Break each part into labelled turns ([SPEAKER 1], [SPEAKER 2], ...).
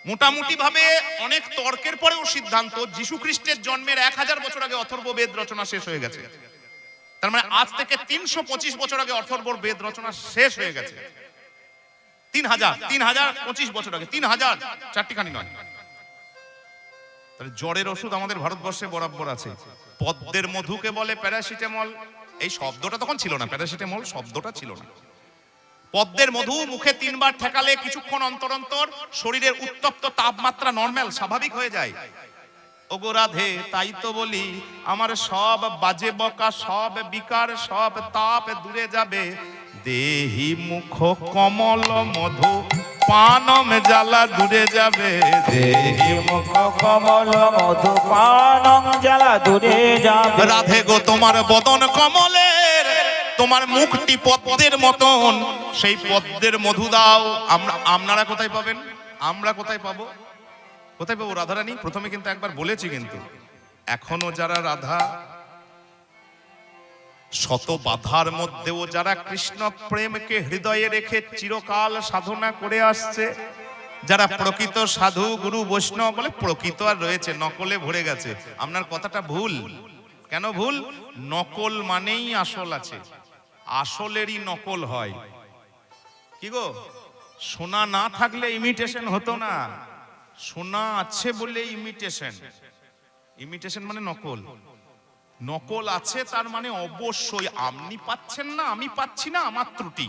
[SPEAKER 1] মোটামুটি ভাবে অনেক তর্কের পরেও সিদ্ধান্ত যীশু খ্রিস্টের জন্মের 1000 বছর আগে অথর্ব বেদ রচনা শেষ হয়ে গেছে। তার মানে আজ থেকে 325 বছর আগে অথর্ব বেদ রচনা শেষ হয়ে গেছে। 3025 বছর আগে, 3000, চারটিখানি নয়। তাহলে জ্বরের ওষুধ আমাদের ভারতবর্ষে বরাবর আছে। পদ্মের মধুকে বলে প্যারাসিটামল। এই শব্দটা তখন ছিল না, প্যারাসিটামল শব্দটা ছিল না। পদ্মের মধু মুখে 3 বার ঠেকালে কিছুক্ষণ অন্তর অন্তর শরীরের উত্তপ্ত তাপমাত্রা নরমাল স্বাভাবিক হয়ে যায়। ওগো রাধে, তাই তো বলি আমার সব বাজে বকা, সব বিকার, সব তাপ দূরে যাবে। দেহি মুখ কমল মধু পানম জ্বালা দূরে যাবে।
[SPEAKER 2] দেহি মুখ কমল মধু পানম জ্বালা দূরে যাবে।
[SPEAKER 1] রাধে গো, তোমার বদন কমলের, তোমার মুখটি পদ্মের মতন, সেই পদ্মের মধু দাও। আপনারা কোথায় পাবেন? আমরা কোথায় পাবো? কোথায় পাবো রাধারানী? প্রথমে কিন্তু একবার বলেছি, কিন্তু এখনো যারা রাধা, শত বাধার মধ্যেও যারা কৃষ্ণ প্রেমকে হৃদয়ে রেখে চিরকাল সাধনা করে আসছে, যারা প্রকৃত সাধু গুরু বৈষ্ণব বলে, প্রকৃত আর রয়েছে, নকলে ভরে গেছে। আপনার কথাটা ভুল। কেন ভুল? নকল মানেই আসল আছে, আসলেরই নকল হয়। কি গো, সোনা না থাকলে ইমিটেশন হতো না, সোনা আছে বলে ইমিটেশন। ইমিটেশন মানে নকল। নকল আছে তার মানে অবশ্যই আপনি পাচ্ছেন না, আমি পাচ্ছি না, আমার ত্রুটি।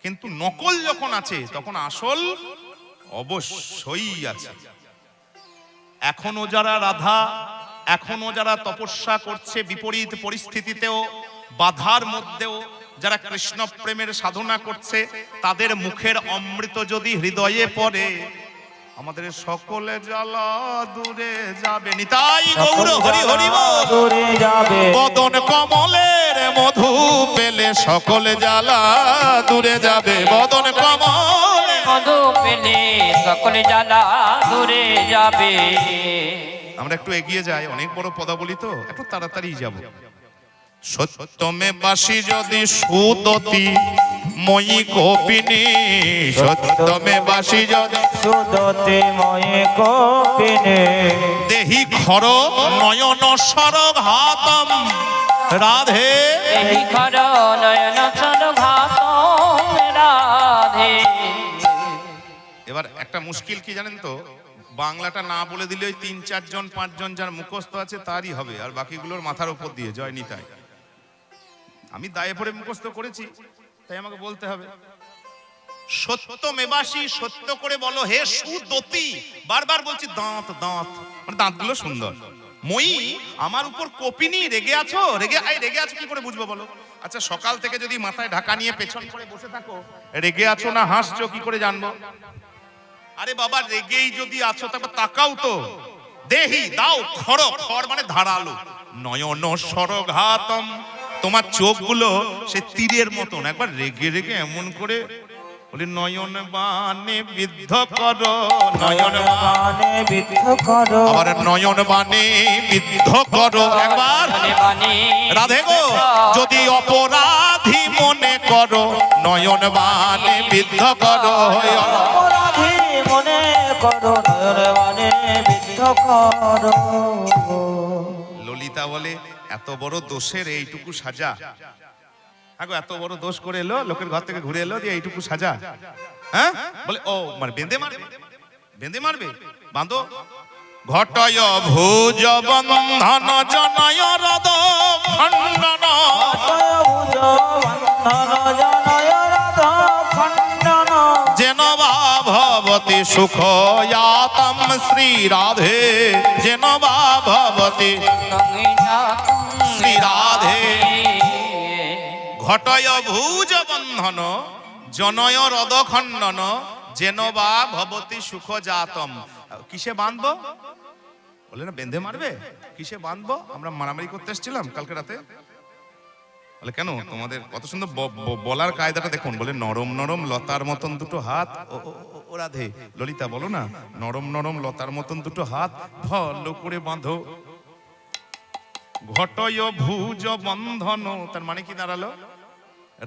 [SPEAKER 1] কিন্তু নকল যখন আছে তখন আসল অবশ্যই আছে। এখনো যারা রাধা, এখনো যারা তপস্যা করছে বিপরীত পরিস্থিতিতেও, বাধার মধ্যেও যারা কৃষ্ণ প্রেমের সাধনা করছে, তাদের মুখের অমৃত যদি হৃদয়ে পড়ে, আমাদের সকলে জ্বালা দূরে যাবে। নিতাই গৌর হরি হরি
[SPEAKER 2] দূরে যাবে।
[SPEAKER 1] বদন কমলের মধু পেলে সকলে জ্বালা দূরে যাবে। বদন কমলের
[SPEAKER 3] মধু পেলে সকলে জ্বালা দূরে যাবে।
[SPEAKER 1] আমরা একটু এগিয়ে যাই, অনেক বড় পদাবলী তো, একটু তাড়াতাড়ি যাব। সত্যমে বাসি যদি সুদতি মই গোপিনী, সত্যমে বাসি যদি
[SPEAKER 2] সুদতি মই গোপিনী,
[SPEAKER 1] দেহি খর নয়ন সরগ হাতম রাধে।
[SPEAKER 3] দেহি খর নয়ন সরগ হাতম রাধে।
[SPEAKER 1] এবার একটা মুশকিল কি জানেন তো, বাংলাটা না বলে দিলে ওই 3-4 জন 5 জন যার মুখস্থ আছে তারই হবে, আর বাকিগুলোর মাথার উপর দিয়ে জয় নিতাই। আমি দায়ে পড়ে মুখস্থ করেছি, তাই আমাকে বলতে হবে। সত্য মেবাসী, সত্য করে বলো হে সুদতি। বারবার বলছি দাঁত দাঁত, মানে দাঁতগুলো সুন্দর। মই আমার উপর কোপিনী, রেগে আছো? রেগে আছো কি করে বুঝবো বলো? আচ্ছা, সকাল থেকে যদি মাথায় ঢাকা নিয়ে পেছন করে বসে থাকো, রেগে আছো না হাসছো কি করে জানবো? আরে বাবা, রেগেই যদি আছো তবে তাকাও তো। দেহি দাও খর, খর মানে ধারালো, নয়ন সরঘাতম, তোমার চোখগুলো সে তীরের মতন। একবার রেগে রেগে এমন করে বলি নয়ন বানে বিদ্ধ করো, নয়ন
[SPEAKER 2] বানে বিদ্ধ করো,
[SPEAKER 1] আবার নয়ন বানে বিদ্ধ করো। একবার রাধে গো, যদি অপরাধী মনে করো, নয়ন বানে বিদ্ধ করো।
[SPEAKER 2] অপরাধী মনে করো, নয়ন বানে বিদ্ধ করো।
[SPEAKER 1] ললিতা বলে এত বড় দোষের এইটুকু সাজা? আগো এত বড় দোষ করে এলো, লোকের ঘর থেকে ঘুরে এলো, দিয়ে এইটুকু সাজা? হ্যাঁ, বলে ও মানে বেঁধে মারবে, বেঁধে মারবে, বাঁধো। ঘটয় ভুজ বন্ধন জনয় হ্রদ খণ্ডন, যেন বা ভবতি সুখয়াতম শ্রী রাধে, যেন বা ভবতি শ্রী রাধে। ঘটয় ভুজ বন্ধন জনয় হ্রদ খণ্ডন, যেন বা ভবতি সুখ জাতম। কিসে বাঁধবো? বলে না বেঁধে মারবে। কিসে বাঁধবো? আমরা মারামারি করতে এসেছিলাম কালকে রাতে। বলে কেন? তোমাদের কত সুন্দর বলার কায়দাটা দেখুন। বলে নরম নরম লতার মতন দুটো হাত। ও রাধে, ললিতা বলো না, নরম নরম লতার মতন দুটো হাত ভালো করে বাঁধো। ঘটয় ভুজ বন্ধন, তার মানে কি দাঁড়ালো?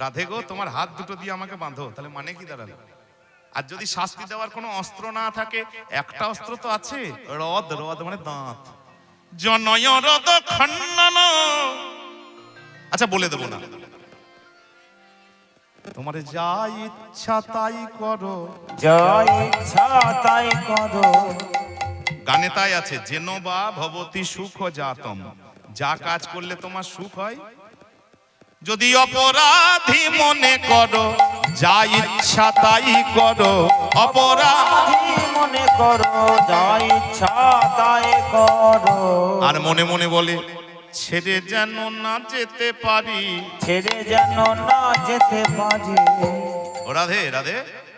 [SPEAKER 1] রাধে গো, তোমার হাত দুটো দিয়ে আমাকে বাঁধো, তাহলে মানে কি দাঁড়ালো? আর যদি শাস্তি দেওয়ার কোনো অস্ত্র না থাকে, একটা অস্ত্র তো আছে, রদ। রদ মানে দাঁত। জনয় রদ খণ্ডন। আচ্ছা বলে দেবো না, তোমার যা ইচ্ছা তাই করো।
[SPEAKER 2] যা ইচ্ছা তাই করো।
[SPEAKER 1] গানে তাই আছে, যেন বা ভবতি সুখ জাতম, যা কাজ করলে তোমার সুখ হয়। যদি অপরাধী মনে করো, যা ইচ্ছা তাই করো। অপরাধী
[SPEAKER 2] মনে করো, যা ইচ্ছা তাই করো।
[SPEAKER 1] আর মনে মনে বলে, ছেড়ে যেন না যেতে পারি।
[SPEAKER 2] ছেড়ে যেন না যেতে পারি।
[SPEAKER 1] রাধে রাধে,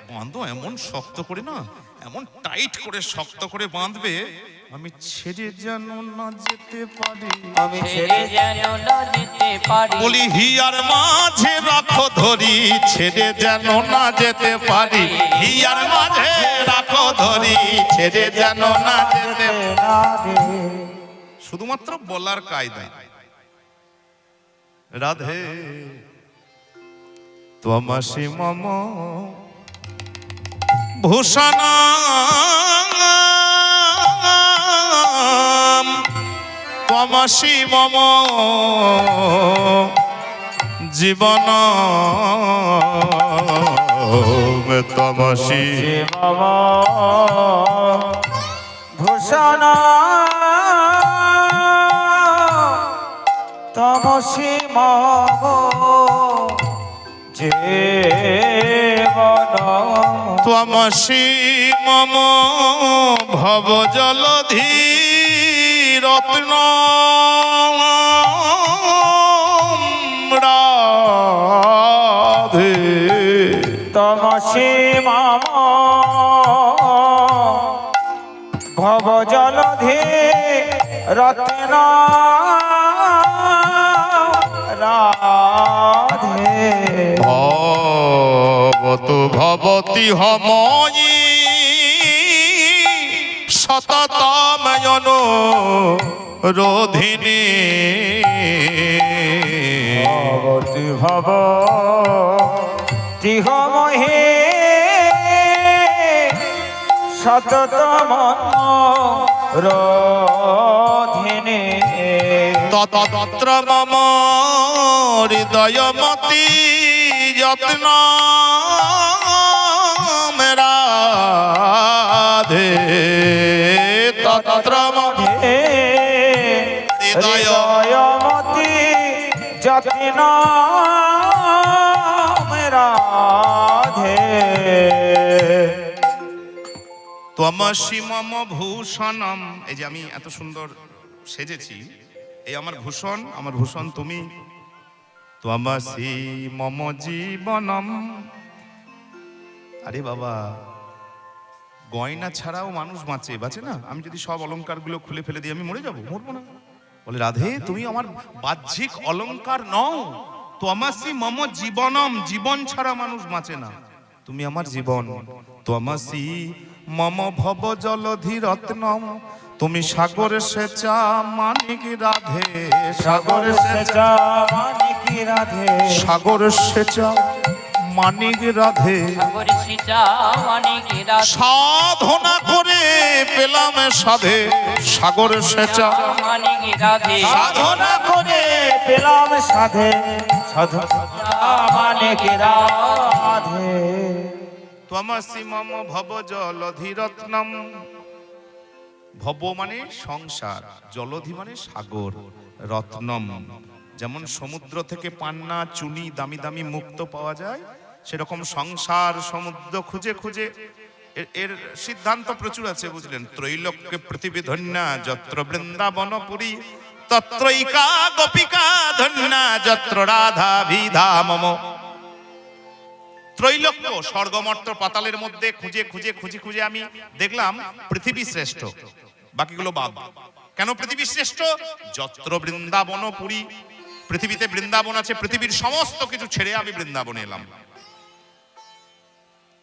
[SPEAKER 1] বাঁধো এমন শক্ত করে না, এমন টাইট করে শক্ত করে বাঁধবে, আমি ছেড়ে যেন না যেতে পারি।
[SPEAKER 2] আমি
[SPEAKER 3] ছেড়ে যেন না যেতে পারি।
[SPEAKER 1] বলি হিয়ার মাঝে রাখো ধরি, ছেড়ে যেন না যেতে পারি। হিয়ার মাঝে রাখো ধরি, ছেড়ে যেন না যেতে পারি। শুধুমাত্র বলার কায়দা। রাধে ত্বমসি মম ভূষণ, ত্বমসি মম জীবন, ত্বমসি
[SPEAKER 2] মম ভূষণ, তমসি মম জীবন।
[SPEAKER 1] ত্বমসি মম ভব জলধি রত্ন, রাধে
[SPEAKER 2] তমসি মম ভব জলধি রত্ন, রাধে
[SPEAKER 1] ভবতু ভবতি হময়ি সততময়ন রোধিনী।
[SPEAKER 2] ভবতি ভব তিহমহে সততম রোধিনী।
[SPEAKER 1] তত্র মম হৃদয়মতি যত্ন, রাধে তত্র মম
[SPEAKER 2] হৃদয়মতি যত্ন, রাধে
[SPEAKER 1] ত্বমসি মম ভূষণম। এই যে আমি এত সুন্দর সেজেছি, এই আমার ভূষণ, আমার ভূষণ তুমি। ত্বমসি মম জীবনম। আরে বাবা, গয়না ছাড়াও মানুষ বাঁচে, বাঁচে না? আমি যদি সব অলংকারগুলো খুলে ফেলে দিই, আমি মরে যাবো? মরবো না। বলে রাধে তুমি আমার বাহ্যিক অলংকার নও। ত্বমসি মম জীবনম, জীবন ছাড়া মানুষ বাঁচে না, তুমি আমার জীবন। ত্বমসি মম ভব জলধি রত্নম, তুমি সাগর সেচা মানিক রাধে। সাগর সেচা
[SPEAKER 2] মানিক রাধে।
[SPEAKER 1] সাগর সেচা মানিক রাধে।
[SPEAKER 3] সাগর সিঁচা মানিক রাধে।
[SPEAKER 1] সাধনা করে পেলাম সাধে, সাগর সেচা
[SPEAKER 3] মানিক রাধে।
[SPEAKER 2] সাধনা করে পেলাম সাধে, সাধনা মানিক রাধে।
[SPEAKER 1] ত্বমসি মম ভব জলধি রত্নম। ভব মানে সংসার, জলধি মানে সাগর, রত্নম যেমন সমুদ্র থেকে পান্না, চুনি, দামি দামি মুক্ত পাওয়া যায়, সেরকম সংসার সমুদ্র খুঁজে খুঁজে এর সিদ্ধান্ত প্রচুর আছে, বুঝলেন? ত্রৈলোক্য পৃথিবী ধন্যা যত্র বৃন্দাবনপুরী, তত্রৈকা গোপিকা ধন্যা যত্র রাধা বিধা মম। ত্রৈলোক্য স্বর্গমর্ত পাতালের মধ্যে খুঁজে খুঁজে খুঁজে খুঁজে আমি দেখলাম পৃথিবী শ্রেষ্ঠ, বাকিগুলো বাদ। কেন পৃথিবী শ্রেষ্ঠ? যত্র বৃন্দাবনপুরী, পৃথিবীতে বৃন্দাবন আছে, পৃথিবীর সমস্ত কিছু ছেড়ে আমি বৃন্দাবনে এলাম।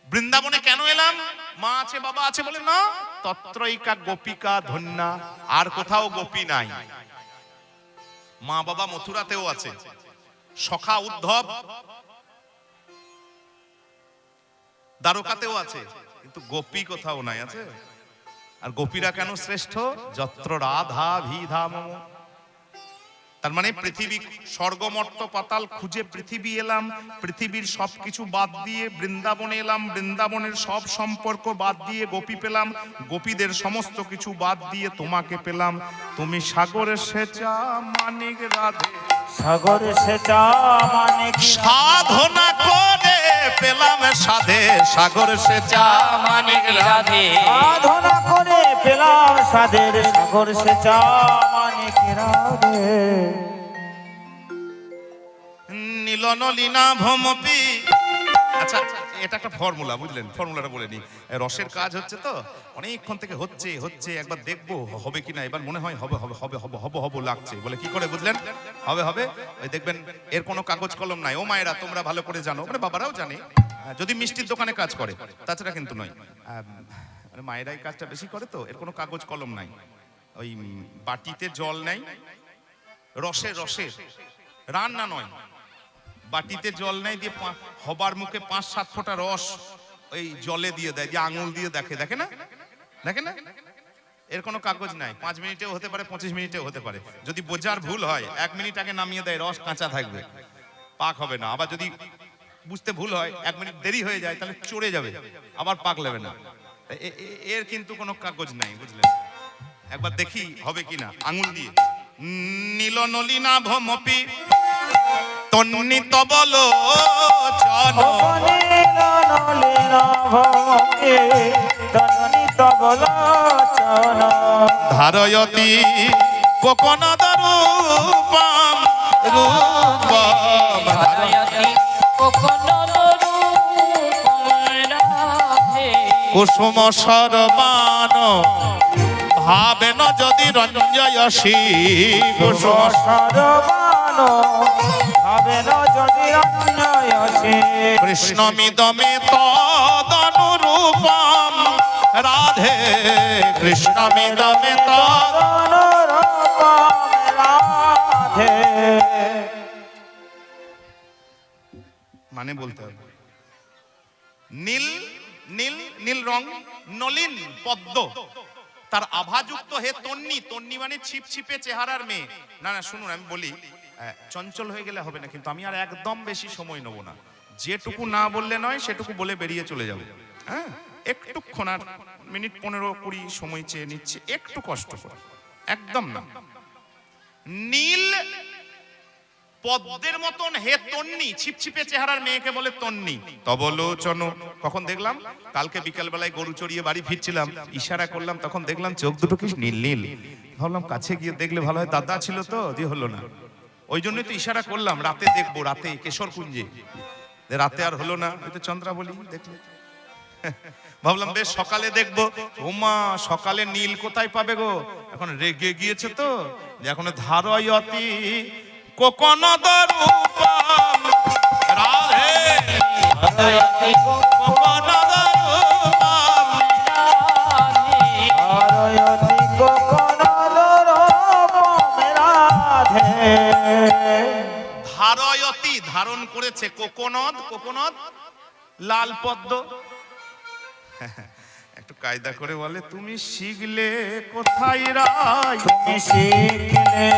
[SPEAKER 1] বৃন্দাবনে কেন এলাম? মা আছে, বাবা আছে বলে না, তত্রৈকা গোপিকা ধন্যা, আর কোথাও গোপী নাই। মা বাবা মথুরাতেও আছে, সখা উদ্ধব দ্বারকাতেও আছে, কিন্তু গোপী কোথাও নাই, আছে? আর গোপীরা কেন শ্রেষ্ঠ? যত্র রাধা ভিধা মম। তার মানে পৃথিবী, স্বর্গমর্ত পাতাল খুঁজে পৃথিবী এলাম, পৃথিবীর সবকিছু বাদ দিয়ে বৃন্দাবনে এলাম, বৃন্দাবনের সব সম্পর্ক বাদ দিয়ে গোপী পেলাম, গোপীদের সমস্ত কিছু বাদ দিয়ে তোমাকে পেলাম। তুমি সাগরে সেচা মানিক রাধে,
[SPEAKER 2] সাগর সেচা মানিক
[SPEAKER 1] সাধনা করে পেলাম সাধে, সাগর সেচা
[SPEAKER 3] মানিক রাধে।
[SPEAKER 2] সাধনা করে পেলাম সাধের, সাগর সেচা মানিক রাধে।
[SPEAKER 1] নীলনলিনা ভমপি। আচ্ছা, এটা একটা ফর্মুলা, বুঝলেন? ফর্মুলাটা বলে নি। রসের কাজ হচ্ছে তো, অনেকক্ষণ থেকে হচ্ছে একবার দেখবো হবে কিনা, এবার মনে হয় হবে হবে হবে হবে হবে হবে লাগছে, বলে কি করে বুঝলেন হবে হবে? ওই দেখবেন এর কোনো কাগজ কলম নাই। ও মায়েরা তোমরা ভালো করে জানো, মানে বাবারাও জানে, যদি মিষ্টির দোকানে কাজ করে, তাছাড়া কিন্তু নয়। মানে মায়েরাই কাজটা বেশি করে তো, এর কোনো কাগজ কলম নাই। ওই বাটিতে জল নেই, রসের রান্না নয়, বাটিতে জল নেই, দিয়ে হবার মুখে 5-7 ফোঁটা রস ওই জলে দিয়ে দেয়, দিয়ে আঙুল দিয়ে দেখে না, এর কোনো কাগজ নাই। 5 মিনিটেও হতে পারে, 25 মিনিটেও হতে পারে। যদি বোঝার ভুল হয় 1 মিনিট আগে নামিয়ে দেয়, রস কাঁচা থাকবে, পাক হবে না। আবার যদি বুঝতে ভুল হয় 1 মিনিট দেরি হয়ে যায়, তাহলে চড়ে যাবে, আবার পাক লেবে না। এর কিন্তু কোনো কাগজ নাই, বুঝলেন? একবার দেখি হবে কিনা আঙুল দিয়ে। নীলনলিনা ভমপি তন্নিত বলো চন, ধারয়তি কোকনদ রূপম রূপম,
[SPEAKER 3] ধারয়তি কোকনদ রূপম রাধে।
[SPEAKER 1] কুসুম সর্বান ভাবেন যদি রঞ্জয়সী, কুসুম
[SPEAKER 2] সর্বান ভাবেন যদি রঞ্জয়সী।
[SPEAKER 1] কৃষ্ণমিদমে তদনুরূপম রাধে, কৃষ্ণমিদমে
[SPEAKER 2] তদনুরূপম রাধে।
[SPEAKER 1] মানে বলতে হবে নীল নীল নীল রং, নলিন পদ্ম, তার আভাযুক্ত হে তন্নি। তন্নি মানে ছিপছিপে চেহারার মেয়ে। না শুনুন, আমি বলি, চঞ্চল হয়ে গেলে হবে না, কিন্তু আমি আর একদম বেশি সময় নেবো না। যেটুকু না বললে নয় সেটুকু বলে বেরিয়ে চলে যাবো। হ্যাঁ, একটুক্ষণ, আর মিনিট 15-20 সময় চেয়ে নিচ্ছে, একটু কষ্ট করে, একদম না। নীল পদ্মের মতন হে তন্নি, ছিপছিপে চেহারার মেয়েকে বলে তন্নি। তবলোচন, কখন দেখলাম? কালকে বিকেল বেলায় গরু চড়িয়ে বাড়ি ফিরছিলাম, ইশারা করলাম, তখন দেখলাম চোখ দুটো কি নীল নীল। ভাবলাম কাছে গিয়ে দেখলে ভালো হয়, দাদা ছিল তো, দিয়ে হলো না। ওই জন্যই তো ইশারা করলাম, রাতে দেখবো, রাতে কেশর কুঞ্জে। রাতে আর হলো না, ওই তো চন্দ্রাবলী দেখলে। ভাবলাম বেশ সকালে দেখবো। ওমা, সকালে নীল কোথায় পাবে গো? এখন রেগে গিয়েছে তো, যে এখন ধারয়তি কোকনদ রূপম রাধে,
[SPEAKER 3] ধারয়তি
[SPEAKER 1] কোকনদ রূপম
[SPEAKER 2] ধারয়তি কোকনদ রূপম রাধে।
[SPEAKER 1] ধারয়তি, ধারণ করেছে, কোকনদ, কোকনদ লাল পদ্ম। একটু কায়দা করে বলে, তুমি শিখলে কোথায় রায়,
[SPEAKER 2] তুমি শিখলে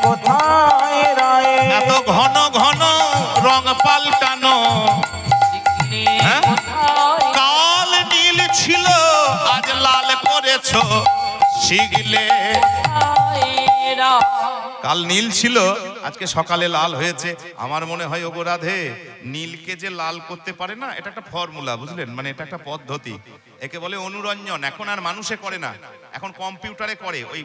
[SPEAKER 2] কোথায় রায়,
[SPEAKER 1] এত ঘন ঘন রং পাল্টানো।
[SPEAKER 3] শিখলে
[SPEAKER 1] হ্যাঁ?
[SPEAKER 3] কোথায়
[SPEAKER 1] কাল নীল ছিল আজ লাল করেছো, শিখলে।
[SPEAKER 3] রাধে।
[SPEAKER 1] কাল নীল ছিল আজকে সকালে লাল হয়েছে। আমার মনে হয় ওগো রাধে, নীলকে যে লাল করতে পারে না, এটা একটা ফর্মুলা, বুঝলেন? মানে এটা একটা পদ্ধতি, একে বলে অনুরঞ্জন। এখন আর মানুষে করে না, এখন কম্পিউটারে করে। ওই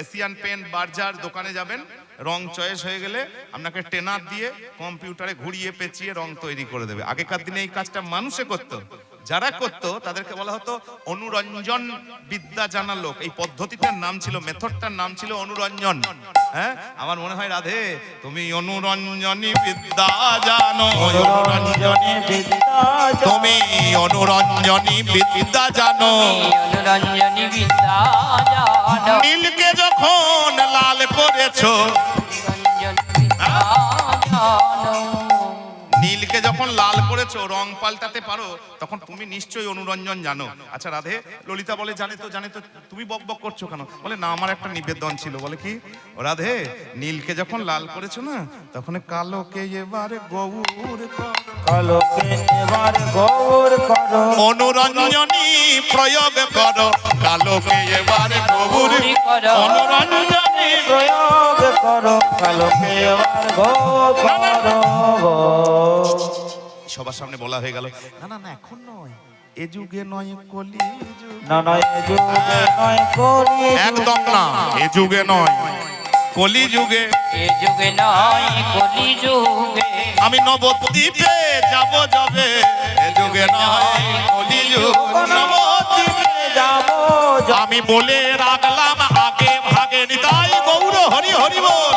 [SPEAKER 1] এশিয়ান পেন্ট বার্জার দোকানে যাবেন, রং চয়েস হয়ে গেলে আপনাকে টেনার দিয়ে কম্পিউটারে ঘুরিয়ে পেঁচিয়ে রং তৈরি করে দেবে। আগেকার দিনে এই কাজটা মানুষে করতো, যারা করতো তাদেরকে বলা হতো অনুরঞ্জন বিদ্যা জানা লোক। এই পদ্ধতিটার নাম ছিল, মেথডটার নাম ছিল অনুরঞ্জন। হ্যাঁ, আমার মনে হয় রাধে তুমি অনুরঞ্জনী বিদ্যা জানো, অনুরঞ্জনী
[SPEAKER 2] বিদ্যা
[SPEAKER 1] তুমি অনুরঞ্জনী বিদ্যা জানো।
[SPEAKER 3] অনুরঞ্জনী বিদ্যা জানো,
[SPEAKER 1] নীলকে যখন লাল করেছো,
[SPEAKER 3] অনুরঞ্জনী বিদ্যা জানো।
[SPEAKER 1] নীলকে নীলকে যখন লাল করেছো, রং পাল্টাতে পারো, তখন তুমি নিশ্চয়ই অনুরঞ্জন জানো। আচ্ছা রাধে, ললিতা বলে জানে তো, তুমি বক বক করছো কেন? বলে না, আমার একটা নিবেদন ছিল। বলে কি? রাধে, নীলকে যখন লাল করেছো না, তখন কালোকে এবার গৌর করো,
[SPEAKER 2] কালোকে এবার গৌর করো,
[SPEAKER 1] অনুরঞ্জনী প্রয়োগ করো, কালোকে এবার গৌর করো, অনুরঞ্জনী
[SPEAKER 2] প্রয়োগ করো, কালোকে এবার গৌর করো।
[SPEAKER 1] সবার সামনে বলা হয়ে গেল, না না না, এখন নয়, এ যুগে নয়, কলি যুগে।
[SPEAKER 2] না নয় এ যুগে নয়, কলি
[SPEAKER 1] একদম না, এ যুগে নয়, কলি যুগে।
[SPEAKER 3] এ যুগে নয়, কলি যুগে।
[SPEAKER 1] আমি নবদ্বীপে যাব যাবে, এ যুগে নয়, কলি যুগ, নবদ্বীপে
[SPEAKER 2] যাব।
[SPEAKER 1] আমি বলে রাখলাম আগে ভাগে, নিতাই গৌর হরি হরি বল।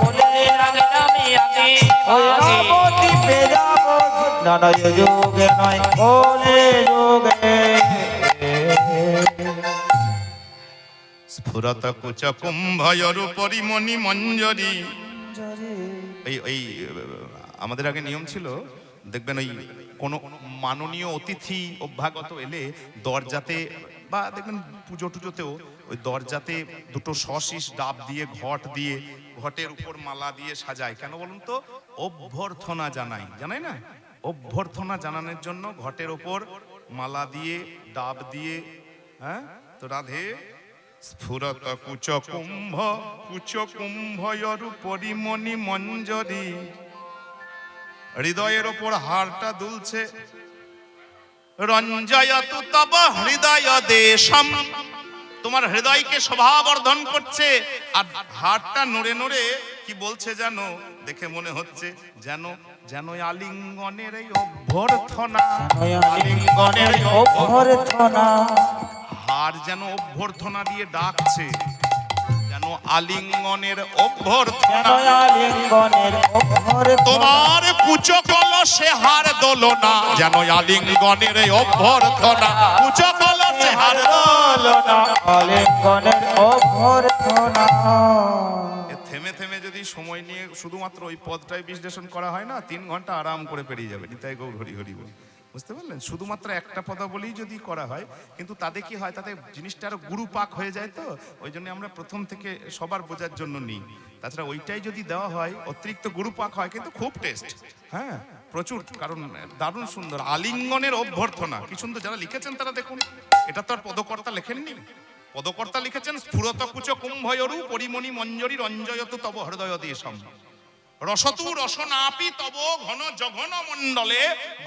[SPEAKER 3] বলে রাখলাম আগে
[SPEAKER 2] ওই
[SPEAKER 3] আগে।
[SPEAKER 2] নবদ্বীপে যাব, না নয় এ যুগে নয়, কলি যুগে।
[SPEAKER 1] স্ফুরত কুচ কুম্ভয়রু পরিমণি মঞ্জরি। এই আমাদের আগে নিয়ম ছিল, দেখবেন ওই কোন মাননীয় অতিথি অভ্যাগত এলে দরজাতে, বা দেখবেন পুজো টুজোতেও ওই দরজাতে দুটো সশীষ ডাব দিয়ে, ঘট দিয়ে, ঘটের উপর মালা দিয়ে সাজায়। কেন বলুন তো? অভ্যর্থনা জানাই, জানাই না? অভ্যর্থনা জানানোর জন্য ঘটের ওপর মালা দিয়ে, ডাব দিয়ে। হ্যাঁ, তো রাধে, স্ফুরত কুচ কুম্ভয়রু পরিমণি মঞ্জরি। হৃদয়ের ওপর হারটা দুলছে, রঞ্জয়তু তব হৃদয় দেশম। তোমার হৃদয়কে শোভাবর্ধন করছে, আর হারটা নড়ে নড়ে কি বলছে জানো? দেখে মনে হচ্ছে যেন যেন আলিঙ্গনের এই অভ্যর্থনা, আলিঙ্গনের এই
[SPEAKER 2] অভ্যর্থনা।
[SPEAKER 1] হার যেন অভ্যর্থনা দিয়ে ডাকছে, যেন আলিঙ্গনের অভ্যর্থনা।
[SPEAKER 2] আলিঙ্গনের অভ্যর্থনা।
[SPEAKER 1] তোমার কুচ কলসে হার দোলনা, যেন আলিঙ্গনের অভ্যর্থনা, কুচ কলসে হার দোলনা।
[SPEAKER 2] আলিঙ্গনের অভ্যর্থনা।
[SPEAKER 1] থেমে থেমে যদি সময় নিয়ে শুধুমাত্র ওই পদটাই বিশ্লেষণ করা হয় না, 3 ঘন্টা আরাম করে পেরিয়ে যাবে। নিতাই গৌর হরি হরি বল। বুঝতে পারলেন? শুধুমাত্র একটা পদাবলী যদি করা হয়, কিন্তু তাতে কি হয়, তাতে জিনিসটা আরো গুরুপাক হয়ে যায়। তো ওই জন্য আমরা প্রথম থেকে সবার বোঝার জন্য নিই। তাছাড়া ওইটাই যদি দেওয়া হয়, অতিরিক্ত গুরুপাক হয়, কিন্তু খুব টেস্ট। হ্যাঁ, প্রচুর, কারণ দারুণ সুন্দর। আলিঙ্গনের অভ্যর্থনা, কি সুন্দর। যারা লিখেছেন তারা দেখুন, এটা তো আর পদকর্তা লেখেননি, পদকর্তা লিখেছেন স্ফুরত কুচ কুম্ভয়রু পরিমণি মঞ্জরি রঞ্জয়তু তব হৃদয় দেশম। রসতু রসনাপি তব ঘন জঘন মণ্ডলে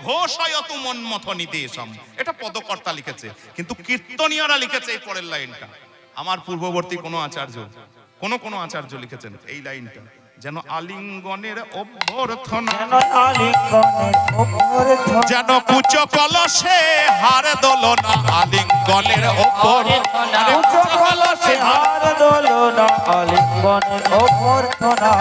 [SPEAKER 1] ঘোষয়তু মন্মথনি দেশম। এটা পদকর্তা লিখেছে, কিন্তু কীর্তনীয়রা লিখেছে এই পরের লাইনটা। আমার পূর্ববর্তী কোন আচার্য, কোন আচার্য লিখেছেন এই লাইনটা, যেন আলিঙ্গনের অভ্যর্থনা,
[SPEAKER 2] আলিঙ্গনের অভ্যর্থনা।
[SPEAKER 1] যেন কুচ কলসে হার দোলনা, আলিঙ্গনের অভ্যর্থনা।
[SPEAKER 2] কুচ কলসে হার দোলনা, আলিঙ্গনের অভ্যর্থনা।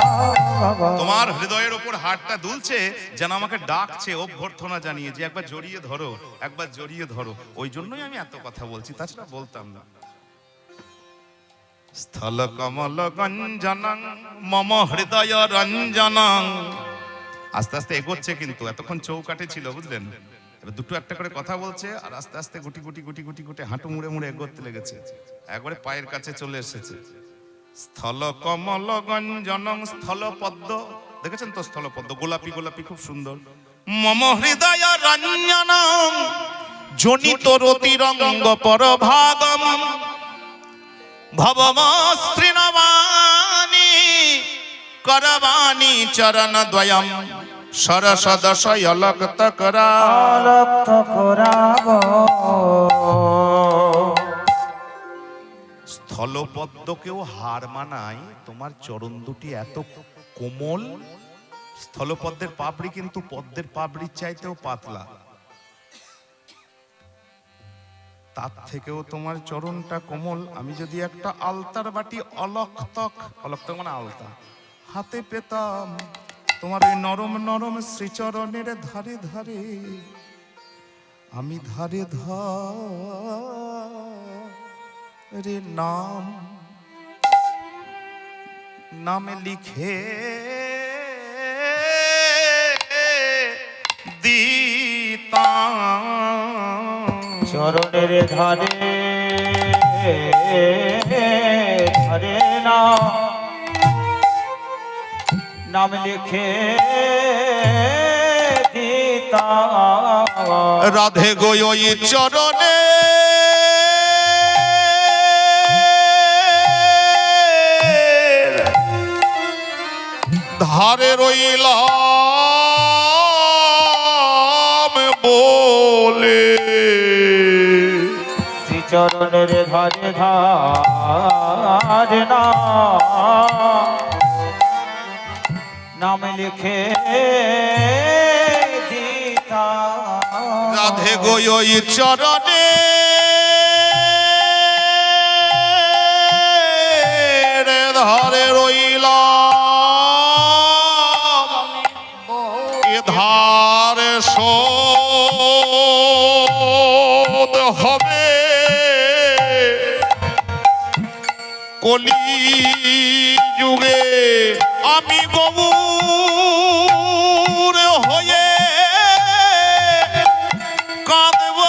[SPEAKER 1] তোমার হৃদয়ের ওপর হারটা দুলছে, যেন আমাকে ডাকছে অভ্যর্থনা জানিয়ে, যে একবার জড়িয়ে ধরো, একবার জড়িয়ে ধরো। ওই জন্যই আমি এত কথা বলছি, তাছাড়া বলতাম না। স্থল কমল গঞ্জনং মম হৃদয় রঞ্জনং। আস্তে আস্তে এগোচ্ছে, কিন্তু এতক্ষণ চৌকাঠে ছিল, বুঝলেন? এবার দুটো একটা করে কথা বলছে, আর আস্তে আস্তে গুটি গুটি গুটি গুটি গুটি হাঁটু মুড়ে মুড়ে এগোতে লেগেছে, একবারে পায়ের কাছে চলে এসেছে। স্থল কমল গঞ্জনং, স্থল পদ্ম, দেখেছেন তো স্থল পদ্ম, গোলাপি গোলাপি, খুব সুন্দর। মম হৃদয় রঞ্জনং জনিত রতিরঙ্গ পরভাগম ভবমস্ত্রিনবানি করবানি চরণ দ্বয়ম সরসদশয় লক্ত করা।
[SPEAKER 2] লক্ত করাব।
[SPEAKER 1] স্থলপদ্মকেও হার মানায়, তোমার চরণ দুটি এত কোমল। স্থলপদ্মের পাপড়ি কিন্তু পদ্মের পাপড়ির চাইতেও পাতলা, তার থেকেও তোমার চরণটা কোমল। আমি যদি একটা আলতার বাটি অলক্তক, অলক্তক মানে আলতা, হাতে পেতাম, তোমার ওই নরম নরম শ্রীচরণের ধারে ধারে আমি ধারে ধারে নামে লিখে দিতাম।
[SPEAKER 2] চরণের ধারে ধরে না নাম লিখে দিতাম।
[SPEAKER 1] রাধে গো ওই চরণে ধারে রইলাম বলে,
[SPEAKER 2] শ্রীচরণের ধারে ধারে না নাম লিখে দিতাম।
[SPEAKER 1] রাধে গো ওই চরণে ধারে রইলাম, এ ধার শোধ হবে কলি যুগে। আমি গৌর হয়ে কাঁদব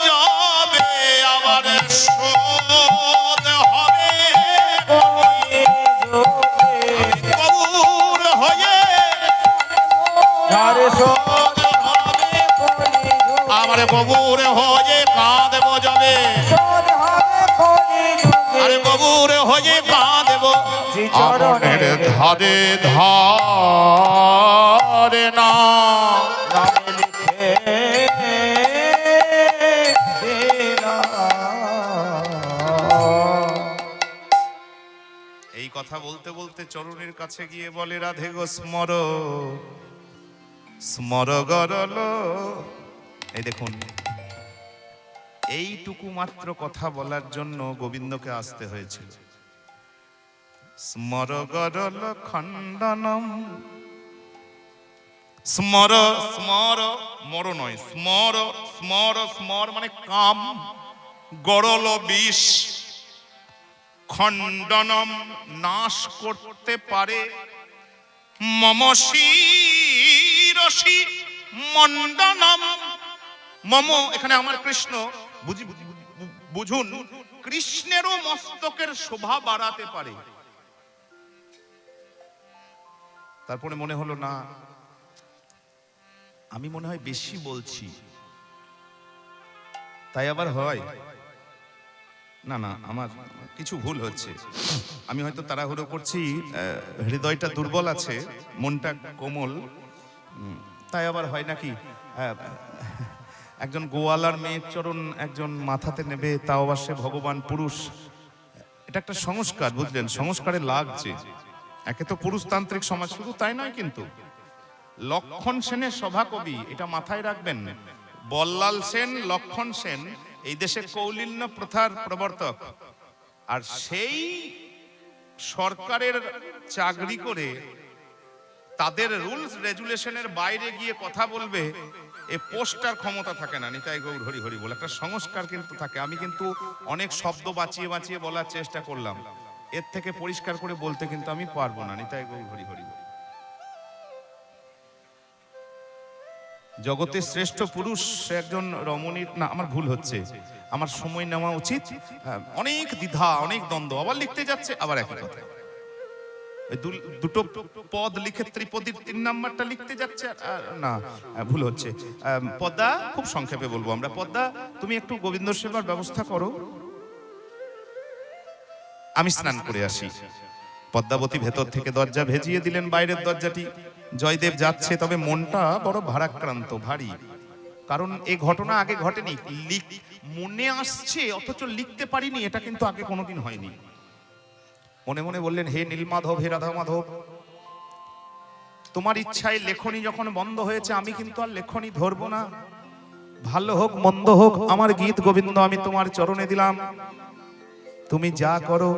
[SPEAKER 1] যাবে, আমার শোধ হবে গৌর হয়ে
[SPEAKER 2] ধারে
[SPEAKER 1] শোধ হবে, আমার গৌর হয়ে কাঁদব যাবে, আরে গৌর হয়ে কাঁদব আমনের ধারে ধারে না
[SPEAKER 2] নাম লিখে দিলাম।
[SPEAKER 1] এই কথা বলতে বলতে চরণের কাছে গিয়ে বলে, রাধে গো স্মর স্মর গরল। এই দেখুন, এইটুকু মাত্র কথা বলার জন্য গোবিন্দকে আসতে হয়েছিল। স্মর গরল খণ্ডনম, স্মর স্মর মর নয়, স্মর স্মর স্মর মানে কাম, গরল বিষ, খণ্ডনম নাশ করতে পারে, মম শিরসি মণ্ডনম। মম এখানে আমার কৃষ্ণ, বুঝুন, কৃষ্ণেরও মস্তকের শোভা বাড়াতে পারে। তারপরে মনে হলো না, আমি মনে হয় বেশি বলছি, তাই আবার হয় না, না আমার কিছু ভুল হচ্ছে, আমি হয়তো তাড়াহুড়ো করছি, হৃদয়টা দুর্বল আছে, মনটা কোমল, তাই আবার হয় নাকি। একজন গোয়ালার মেয়ের চরণ একজন মাথাতে নেবে, তাও আবার সে ভগবান পুরুষ, এটা একটা সংস্কার, বুঝলেন, সংস্কারে লাগছে। একে তো পুরুষতান্ত্রিক সমাজ, শুধু তাই নয় কিন্তু লক্ষণ সেনের সভাকবি, এটা মাথায় রাখবেন, বল্লাল সেন, লক্ষণ সেন এই দেশে কৌলিন্য প্রথার প্রবর্তক, আর সেই সরকারের চাকরি করে তাদের রুলস রেজুলেশনের বাইরে গিয়ে কথা বলবে, এ পোস্টার ক্ষমতা থাকে না। নিতাই গৌর হরি হরি বলে একটা সংস্কার কিন্তু থাকে। আমি কিন্তু অনেক শব্দ বাঁচিয়ে বাঁচিয়ে বলার চেষ্টা করলাম, এর থেকে পরিষ্কার করে বলতে কিন্তু আমি পারবো না। নিতাই গৌর হরি হরি। জগতের শ্রেষ্ঠ পুরুষ একজন রমণীর, না আমার ভুল হচ্ছে, আমার সময় নেওয়া উচিত, অনেক দ্বিধা, অনেক দ্বন্দ্ব, আবার লিখতে যাচ্ছে আবার একই কথা, দুটো পদ লিখে ত্রিপদীর 3 নাম্বারটা লিখতে যাচ্ছে, না ভুল হচ্ছে। পদ্মা, খুব সংক্ষেপে বলবো আমরা, পদ্মা তুমি একটু গোবিন্দ সেবার ব্যবস্থা করো, আমি স্নান করে আসি। পদ্মাবতী ভেতর থেকে দরজা ভেজিয়ে দিলেন, বাইরের দরজাটি, জয়দেব যাচ্ছে, তবে মনটা বড় ভারাক্রান্ত, ভারী, কারণ এই ঘটনা আগে ঘটেনি, মনে আসছে অথচ লিখতে পারিনি, এটা কিন্তু আগে কোনোদিন হয়নি। মনে মনে বললেন, হে নীলমাধব, হে রাধা মাধব, তোমার ইচ্ছায় লেখনী যখন বন্ধ হয়েছে, আমি কিন্তু আর লেখনী ধরবো না, ভালো হোক মন্দ হোক আমার গীত গোবিন্দ আমি তোমার চরণে দিলাম, তুমি যা করো।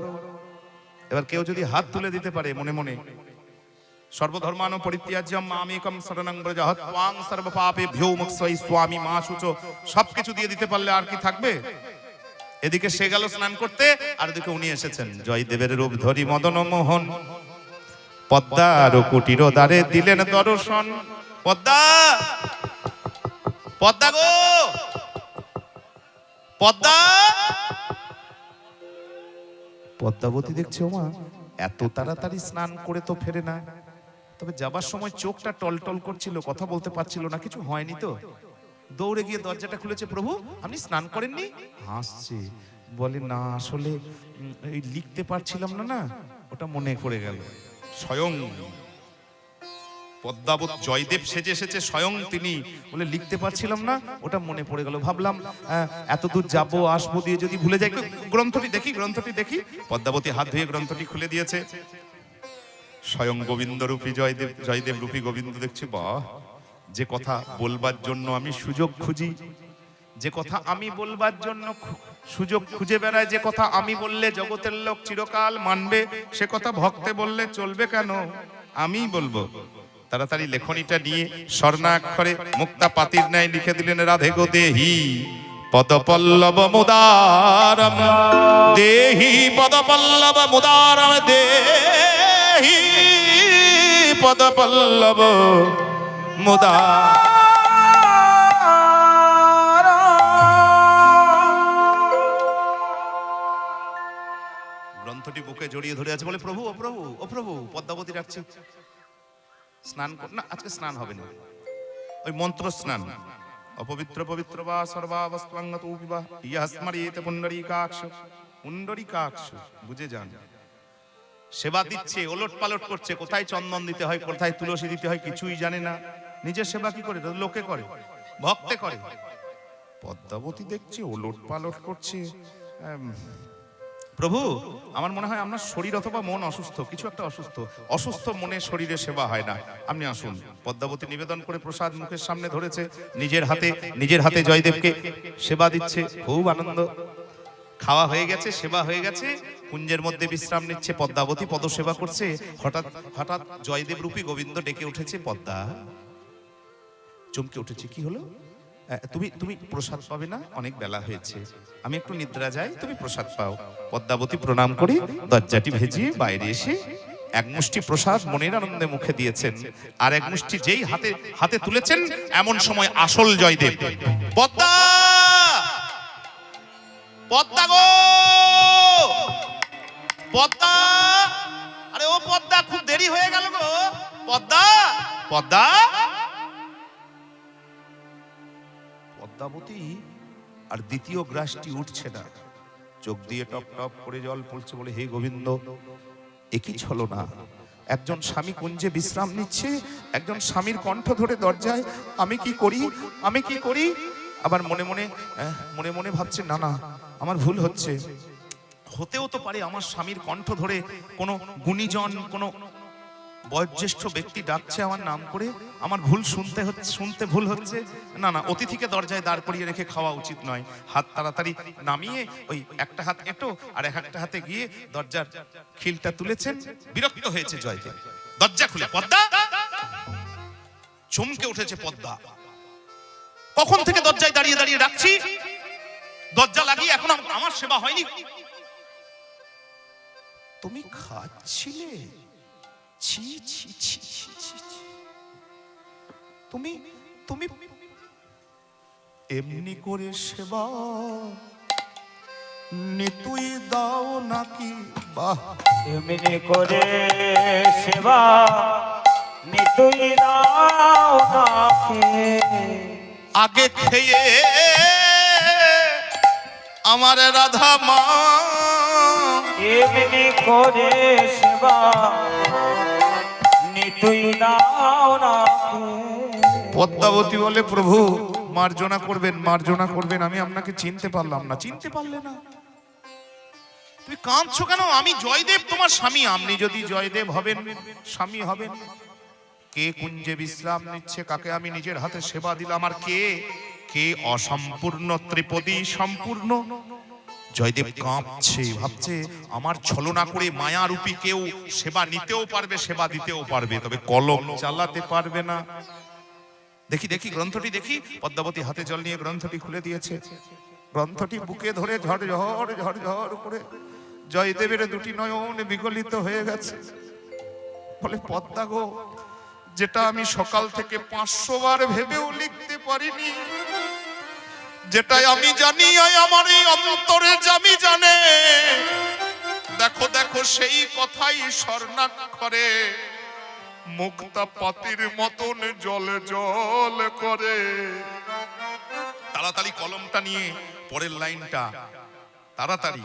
[SPEAKER 1] এবার কেউ যদি হাত তুলে দিতে পারে মনে মনে, সর্বধর্মানো পরিত্যাজ্যম মামেকম শরণং ব্রজ ত্বাং সর্বপাপেভ্যো মুক্তৈ স্বামী মা শুচো, সবকিছু দিয়ে দিতে পারলে আর কি থাকবে। এদিকে সে গেল স্নান করতে, আর এদিকে উনি এসেছেন, জয়দেবের রূপ ধরি মদন মোহন, পদ্মার কুটির দ্বারে দিলেন দর্শন। পদ্মা, পদ্মা গো, পদ্মা। পদ্মাবতী দেখছে ওমা এত তাড়াতাড়ি স্নান করে তো ফেরে না, তবে যাবার সময় চোখটা টলটল করছিল, কথা বলতে পারছিল না, কিছু হয়নি তো। দৌড়ে গিয়ে দরজাটা খুলেছে, প্রভু আপনি স্নান করেননি? হাসছে, বলে না আসলে এই লিখতে পারছিলাম না, না ওটা মনে পড়ে গেল। স্বয়ং পদ্মাবত জয়দেব সেজে এসেছে, স্বয়ং তিনি বলে লিখতে পারছিলাম না, ওটা মনে পড়ে গেল, ভাবলাম এত দূর যাবো আসবো দিয়ে যদি ভুলে যাই। গ্রন্থটি দেখি, গ্রন্থটি দেখি। পদ্মাবতী হাত ধুয়ে গ্রন্থটি খুলে দিয়েছে। স্বয়ং গোবিন্দ রূপী জয়দেব, জয়দেব রূপী গোবিন্দ দেখছে, বাহ, যে কথা বলবার জন্য আমি সুযোগ খুঁজি, যে কথা আমি বলবার জন্য সুযোগ খুঁজে বেড়ায়, যে কথা আমি বললে জগতের লোক চিরকাল মানবে, সে কথা ভক্তে বললে চলবে কেন, আমি বলবো। তাড়াতাড়ি লেখনীটা নিয়ে স্বর্ণাক্ষরে মুক্তা পাতির ন্যায় লিখে দিলেন, রাধে গো দেহি পদপল্লব মুদারম, দেহি পদপল্লব মুদারম, দেহি পদপল্লব মুদার। গ্রন্থটি বুকে জড়িয়ে ধরে আছে, বলে প্রভু ও প্রভু ও প্রভু, পদ্মাবতী ডাকছে, স্নান না, আজকে স্নান হবে না, ওই মন্ত্র স্নান। অপবিত্র পবিত্র বা সর্বাবস্ত্বাঙ্গত বিবাহ ইয়া স্মরিয়েতে পুণ্ডরীকাক্ষ, পুণ্ডরীকাক্ষ, বুঝে যান। সেবা দিচ্ছে, ওলট পালট করছে, কোথায় চন্দন দিতে হয়, কোথায় তুলসী দিতে হয় কিছুই জানে না। নিজের সেবা কি করে? লোকে করে, ভক্তে করে। পদ্মাবতী দেখছে ওলট পালট করছে। প্রভু আমার মনে হয় আপনার শরীর অথবা মন অসুস্থ, কিছু একটা অসুস্থ, অসুস্থ মনে শরীরে সেবা হয় না, আপনি আসুন। পদ্মাবতী নিবেদন করে প্রসাদ মুখের সামনে ধরেছে, নিজের হাতে জয়দেবকে সেবা দিচ্ছে, খুব আনন্দ। খাওয়া হয়ে গেছে, সেবা হয়ে গেছে, কুঞ্জের মধ্যে বিশ্রাম নিচ্ছে পদ্মাবতী, পদসেবা করছে। হঠাৎ হঠাৎ জয়দেব রূপী গোবিন্দ ডেকে উঠেছে, পদ্মা। চমকে উঠেছে, কি হলো? তুমি প্রসাদ পাবে না, অনেক বেলা হয়েছে, আমি একটু নিদ্রা যাই, তুমি প্রসাদ পাও। পদ্মাবতী প্রণাম করে দরজাটি ভেজিয়ে বাইরে এসে এক মুষ্টি প্রসাদ মনের আনন্দে মুখে দিয়েছেন, আর এক মুষ্টি যেই হাতে তুলেছেন, এমন সময় আসল জয়দেব, পদ্মা, পদ্মা গো, পদ্মা, আরে ও পদ্মা, খুব দেরি হয়ে গেল গো, পদ্মা, পদ্মা। পদ্মাবতী আর দ্বিতীয় গ্রাসটি উঠছে না, চোখ দিয়ে টপ টপ করে জল পড়ছে, বলে হে গোবিন্দ, একই ছলো না, একজন স্বামী কুঞ্জে বিশ্রাম নিচ্ছে, একজন স্বামীর কণ্ঠ ধরে দরজায়, আমি কি করি, আমি কি করি। আবার মনে মনে ভাবছে, না না আমার ভুল হচ্ছে, হতেও তো পারে আমার স্বামীর কণ্ঠ ধরে কোনো গুণীজন, কোনো বয়োজ্যেষ্ঠ ব্যক্তি ডাকছে আমার নাম করে, আমার ভুল শুনতে ভুল হচ্ছে, না না অতিথিকে দরজায় দাঁড় করিয়ে রেখে খাওয়া উচিত নয়। হাত তাড়াতাড়ি নামিয়ে ওই একটা হাত এঁটো আর একটা হাতে গিয়ে দরজার খিলটা তুলেছেন। বিরক্ত হয়েছে জয়দেব, দরজা খুলে, পদ্মা। চমকে উঠেছে পদ্মা, কখন থেকে দরজায় দাঁড়িয়ে দাঁড়িয়ে ডাকছি, দরজা লাগিয়ে এখন আমার সেবা হয়নি। তুমি খাচ্ছিলে, ছি ছি ছি ছি ছি, তুমি এমনি করে সেবা নিতুই দাও নাকি? বাহ,
[SPEAKER 2] এমনি করে সেবা নিতুই দাও নাকি?
[SPEAKER 1] আগে খেয়ে আমার রাধা মা,
[SPEAKER 2] এমনি করে সেবা নিতুই দাও নাকি?
[SPEAKER 1] পদ্মাবতী বলে, প্রভু মার্জনা করবেন, মার্জনা করবেন, আমি আপনাকে চিনতে পারলাম না। চিনতে পারলে না? তুমি কাঁদছো কেন? আমি জয়দেব তোমার স্বামী। আপনি যদি জয়দেব হবেন, স্বামী হবেন, কে কুঞ্জে বিশ্রাম নিচ্ছে, কাকে আমি নিজের হাতে সেবা দিলাম, আর কে অসম্পূর্ণ ত্রিপদী সম্পূর্ণ? জয়দেব কাঁপছে, ভাবছে আমার ছলনা করে মায়ারূপী কেউ সেবা নিতেও পারবে, সেবা দিতেও পারবে, তবে কলম চালাতে পারবে না। দেখি গ্রন্থটি দেখি। পদ্মাবতী হাতে জল নিয়ে গ্রন্থটি খুলে দিয়েছে, গ্রন্থটি বুকে ধরে ঝড় করে জয়দেবের দুটি নয়ন বিগলিত হয়ে গেছে। বলে, পদ্মা গো, যেটা আমি সকাল থেকে 500 বার ভেবেও লিখতে পারিনি, যেটাই আমি জানি আয় আমার এই অন্তরে জামি জানে। দেখো দেখো সেই কথাই স্বর্ণাক্ষরে মুক্তা পাতির মতন জলে জল করে। তাড়াতাড়ি কলমটা নিয়ে পরের লাইনটা তাড়াতাড়ি।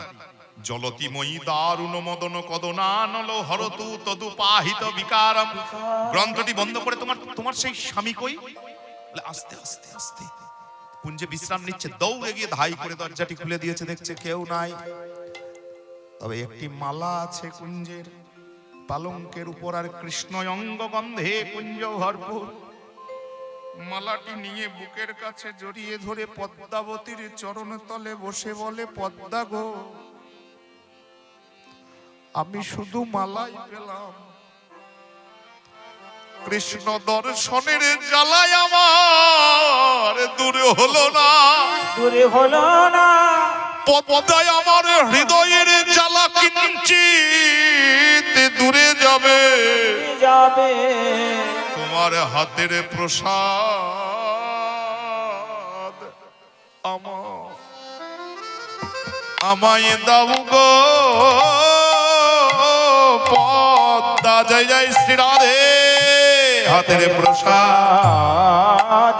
[SPEAKER 1] জলতিময়ী দারুণ মদন কদনানল হরতু তদুপাহিত বিকারম। গ্রন্থটি বন্ধ করে তোমার সেই স্বামী কই? আস্তে আস্তে আস্তে কুঞ্জে বিশ্রাম নিচ্ছে। দৌড়ে গিয়ে ধাই করে দরজাটি খুলে দিয়েছে, দেখছে কেউ নাই, তবে একটি মালা আছে কুঞ্জের পালঙ্কের উপর, আর কৃষ্ণ অঙ্গ গন্ধে কুঞ্জ ভরপুর। মালাটি নিয়ে বুকের কাছে জড়িয়ে ধরে পদ্মাবতীর চরণ তলে বসে বলে, পদ্মা গো, আমি শুধু মালাই পেলাম, কৃষ্ণ দর্শনের জ্বালায় আমার দূরে হলো না,
[SPEAKER 2] দূরে হলো না।
[SPEAKER 1] পদ্মায় আমার হৃদয়ের জ্বালা কিঞ্চিত দূরে যাবে
[SPEAKER 2] যাবে।
[SPEAKER 1] তোমার হাতের প্রসাদ আমায় দাও গো পদ্মা। জয় জয় শ্রী রাধে। হাতের প্রসাদ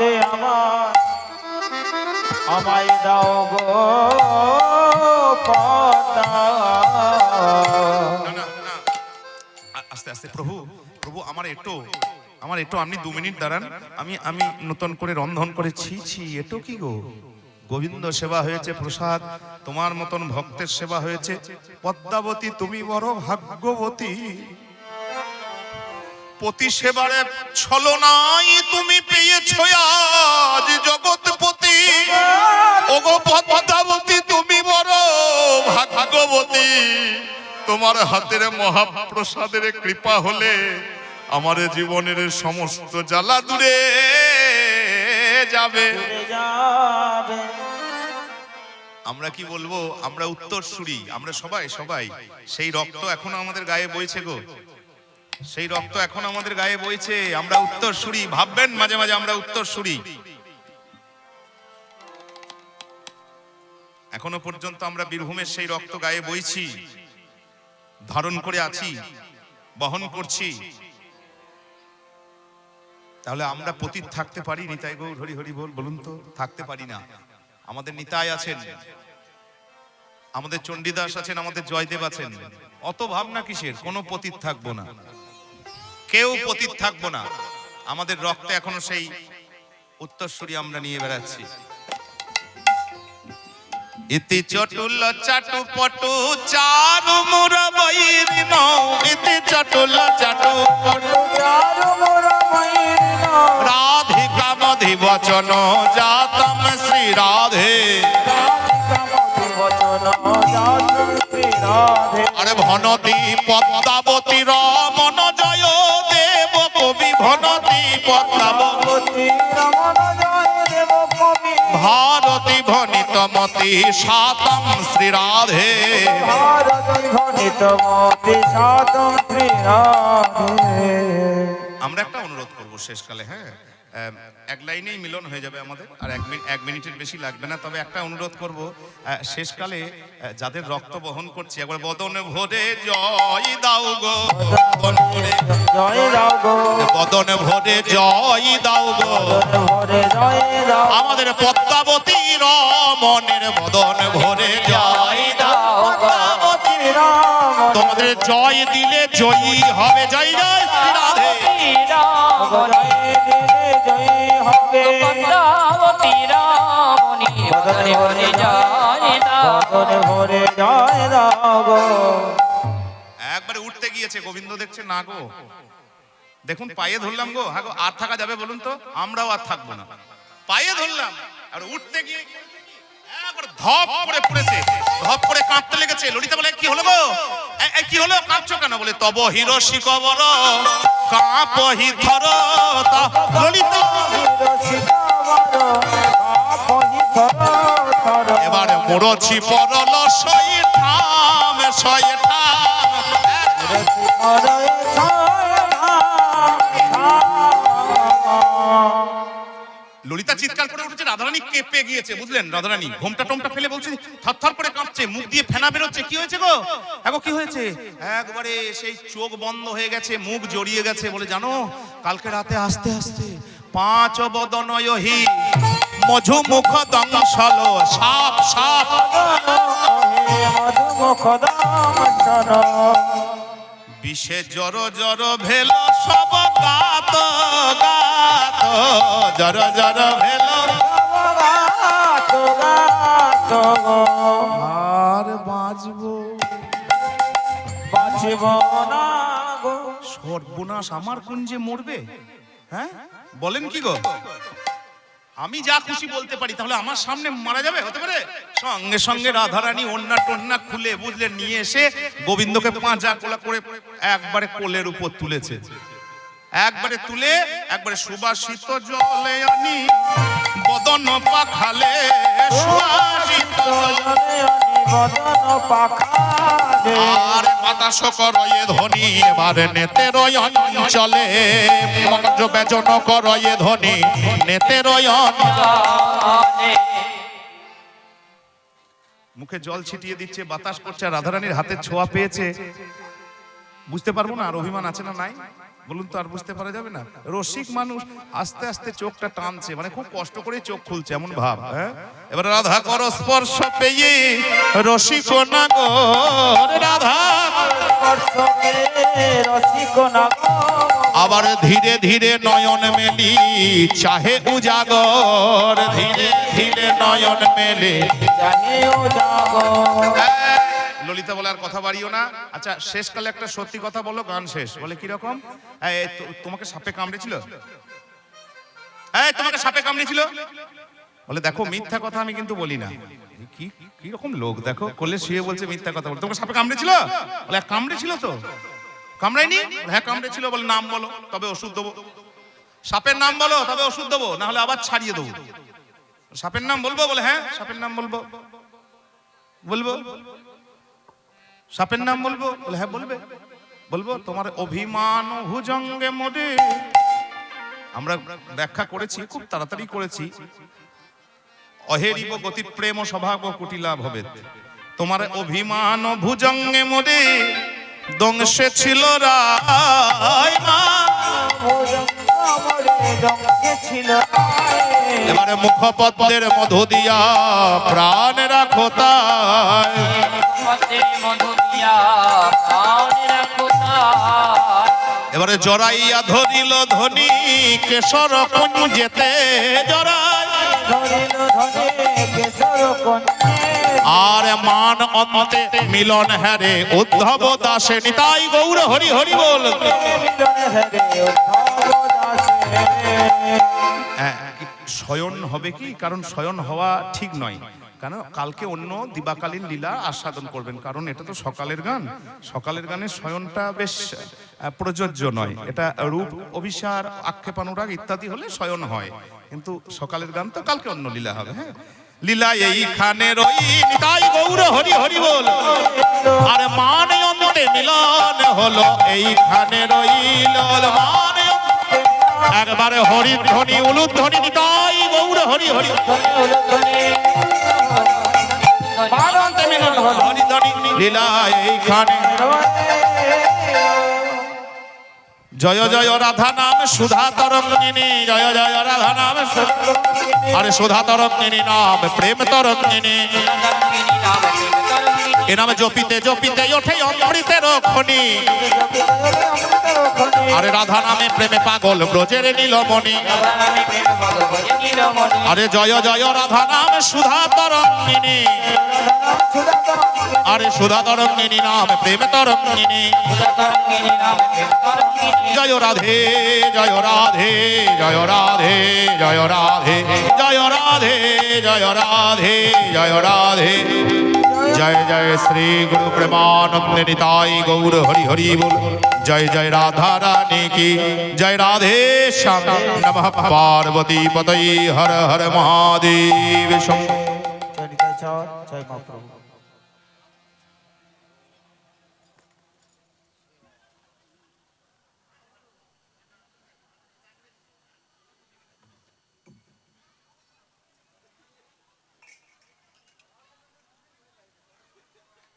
[SPEAKER 2] আমায় দাও গো পদ্মা।
[SPEAKER 1] আস্তে আস্তে প্রভু প্রভু আমার একটু আপনি 2 মিনিট দাঁড়ান। আমি নতুন করে রন্ধন করেছি। এটো কি গো? গোবিন্দ সেবা হয়েছে, প্রসাদ, তোমার মতন ভক্তের সেবা হয়েছে। পদ্মাবতী তুমি বড় ভাগ্যবতী, পতি সেবারে ছলনাই তুমি পেয়েছো আজ জগৎপতি। ওগো পদ্মাবতী তুমি বড় ভাগ্যবতী, তোমার হাতের মহাপ্রসাদের কৃপা হলে আমার জীবনের সমস্ত জ্বালা দূরে যাবে। আমরা কি বলবো? আমরা উত্তরসূরি, আমরা সবাই সেই রক্ত এখনো আমাদের গায়ে বইছে গো, সেই রক্ত এখন আমাদের গায়ে বইছে। আমরা উত্তরসূরি, ভাববেন মাঝে মাঝে আমরা উত্তরসূরি। এখনো পর্যন্ত আমরা বীরভূমের সেই রক্ত গায়ে বইছি, ধারণ করে আছি, বহন করছি। তাহলে আমরা পতিত থাকতে পারি? নিতাই গৌর হরি হরি বল, বলুন তো, থাকতে পারি না। আমাদের নিতাই আছেন, আমাদের চণ্ডীদাস আছেন, আমাদের জয়দেব আছেন। অত ভাবনা কিসের? কোনো পতিত থাকবো না, কেউ পতিত থাকবো না। আমাদের রক্তে এখনো সেই উত্তরসূরি আমরা নিয়ে বেড়াচ্ছি। ইতি চটুল চাটু পটু চারু মুরা বৈর নও, ইতি চটুল চাটু পটু
[SPEAKER 2] চারু মোরা ময়ূর নাও।
[SPEAKER 1] রাধিকা মধি বচন জাতম শ্রী রাধে। আরে ভনতি পদ্মাবতী রমন জয় দেব কবি, ভনতি পদ্মাবতী ভারতী ভনিতমতি সাতম শ্রী রাধে। আমরা একটা অনুরোধ করব শেষকালে, হ্যাঁ, এক লাইনেই মিলন হয়ে যাবে আমাদের, আর 1 মিনিটের বেশি লাগবে না। তবে একটা অনুরোধ করব, শেষকালে যাদের রক্ত বহন করছি, একবার বদন ভরে জয় দাও গো, বদন ভরে
[SPEAKER 2] জয় দাও গো,
[SPEAKER 1] বদন ভরে জয় দাও গো, আমাদের পদ্মাবতী রমণের বদন ভরে জয় দাও। তোমাদের জয় দিলে জয়ী হবে, জয় জয় শ্রী রাধে। একবারে উঠতে গিয়েছে, গোবিন্দ দেখছে না গো, দেখুন পায়ে ধরলাম গো, হ্যাঁ গো, আর থাকা যাবে বলুন তো? আমরাও আর থাকবো না, পায়ে ধরলাম। আর উঠতে গিয়ে ধপ করে পড়েছে, ধপ করে কাঁপতে লেগেছে। ললিতা বলে, কি হলো গো, কি হলো, কাঁপছো কেন? বলে, তব হিরোশি কবর কাঁপহি থর। ললিতা এবার মোরছি পরল সই ঠাম, সই ঠাম। ললিতা চিৎকার করে উঠেছে, রাধারানী কেঁপে গিয়েছে, বুঝলেন? রাধারানী ঘোমটা টোমটা ফেলে বলছে, থরথর করে কাঁপছে, মুখ দিয়ে ফেনা বেরোচ্ছে। কি হয়েছে গো? এখন কি হয়েছে? একবারে সেই চোখ বন্ধ হয়ে গেছে, মুখ জড়িয়ে গেছে। বলে, জানো কালকে রাতে আস্তে আস্তে 5 বদনয়হি মধু মুখ দংশল, সাপ সাপ
[SPEAKER 2] মধুমুখ দংশন,
[SPEAKER 1] বিষে জর জর ভেল সব গাত গাত, জর জর ভেল
[SPEAKER 2] গাত গাত গো,
[SPEAKER 1] আর বাঁচবো
[SPEAKER 2] বাঁচিব না গো।
[SPEAKER 1] সর্বনাশ, আমার কোন যে মরবে? হ্যাঁ বলেন কি গো? আমি যা খুশি বলতে পারি, তাহলে আমার সামনে মারা যাবে? হতে পারে? সঙ্গে সঙ্গে রাধারানী ওন্না টন্না খুলে, বুঝলেন, নিয়ে এসে গোবিন্দকে পাঁজা কোলা করে একবারে কোলের উপর তুলেছে। একবারে তুলে একবারে সুবাসিত জলে আনি বদন পাখালে, সুবাসিত
[SPEAKER 2] জলে আনি বদন পাখালে,
[SPEAKER 1] আর বাতাস করয়ে ধ্বনি, এবারে নেতের অঞ্চলে মঞ্চ বেজন করয়ে ধ্বনি নেতের
[SPEAKER 3] চলে
[SPEAKER 1] মুখে জল ছিটিয়ে দিচ্ছে, বাতাস করছে, আর রাধারানীর হাতের ছোঁয়া পেয়েছে। বুঝতে পারবো না আর অভিমান আছে না নাই? বলুন তো, আর বুঝতে পারা যাবে না? রসিক মানুষ আস্তে আস্তে চোখটা টানছে, মানে খুব কষ্ট করে চোখ খুলছে, এমন ভাব। হ্যাঁ, এবার রাধা কর স্পর্শ পেয়ে রসিক না গো, রাধা
[SPEAKER 2] স্পর্শ পেয়ে রসিক না গো,
[SPEAKER 1] আবার ধীরে ধীরে নয়ন মেলি চাহে উজাগর, ধীরে ধীরে নয়ন মেলে।
[SPEAKER 2] জানিও যাগো।
[SPEAKER 1] ললিতা বলে, আর কথা বাড়িও না। আচ্ছা, শেষকালে একটা সত্যি কথা বলো, গান শেষ। বলে, কিরকম? তোমাকে সাপে কামড়েছিল? তোমাকে সাপে কামড়েছিল? বলে, দেখো মিথ্যা কথা আমি কিন্তু বলি না। কি কি রকম লোক দেখো, কোলে শুয়ে বলছে মিথ্যা কথা বলে। তোমাকে সাপে কামড়েছিল? বলে, কামড়েছিল তো। কামড়ায়নি? হ্যাঁ কামড়েছিল। বলে, নাম বলো তবে ওষুধ দেবো। সাপের নাম বলো তবে ওষুধ দেবো, না হলে আবার ছাড়িয়ে দেবো। সাপের নাম বলবো? বলে, হ্যাঁ সাপের নাম বলবো। বলবো সাপের নাম বলবো? বলে, হ্যাঁ বলবে। বলবো, তোমার অভিমান ভুজঙ্গে মোদে। আমরা ব্যাখ্যা করেছি, খুব তাড়াতাড়ি করেছি। অহেরিব গতি প্রেম স্বভাব কুটিলা ভবেত। তোমার অভিমান ভুজঙ্গে মোদে দংশে ছিল রায় মা। এবারে মুখপদ্মের মধু দিয়া প্রাণ রাখো তাই,
[SPEAKER 3] মধু দিয়া প্রাণ রাখো তাই।
[SPEAKER 1] এবারে জড়াইয়া ধরিল ধনী কেশর কুঞ্জেতে জড়াই,
[SPEAKER 2] ধরিল ধনে কেশর কন্যে,
[SPEAKER 1] আর মান অন্তে মিলন হ্যারে উদ্ধব দাসে নিতাই গৌর হরি হরি বল।
[SPEAKER 2] মিলন হরে উদ্ধব দাসে।
[SPEAKER 1] শয়ন হবে কি? কারণ শয়ন হওয়া ঠিক নয়, কারণ কালকে অন্য দিবাকালীন লীলা আস্বাদন করবেন। কারণ এটা তো সকালের গান, সকালের গানে শয়নটা বেশ প্রযোজ্য নয়। এটা রূপ অভিসার আক্ষেপানুরাগ ইত্যাদি হলে শয়ন হয়, কিন্তু সকালের গান তো কালকে অন্য লীলা হবে। হ্যাঁ, লীলা এইখানে রই নিতাই গৌর হরি হরি বল, আর মানে অন্তে মিলন হলো এইখানে রইল মানে। একবারে হরি ধ্বনি উলুধ্বনি নিতাই গৌর হরি হরি, হরি ধ্বনি লীলা এইখানে। জয় জয় রাধা নাম সুধা তরঙ্গিনী, জয় জয় রাধা নাম, আরে সুধা তরঙ্গিনী নাম প্রেম তরঙ্গিনী। এ নামে জপিতে জপিতে ওঠে অমৃতের খনি, আরে রাধা নামে প্রেমে পাগল ব্রজের নীলমণি। আরে জয় জয় রাধা নাম সুধা তরঙ্গিনী, আরে সুধা তরঙ্গিনী নাম প্রেম তরঙ্গিনী। জয় রাধে জয় রাধে জয় রাধে জয় রাধে জয় রাধে জয় রাধে জয় রাধে। জয় জয় শ্রী গুরু প্রেমানন্দ নিতাই গৌর হরি হরি বল। জয় জয় রাধা রানী কি জয়, রাধে শ্যাম নমঃ পার্বতী পতৈ হর হর মহাদেব শম্ভো।
[SPEAKER 2] জয় নিতাই চাঁদ, জয় মহাপ্রভু।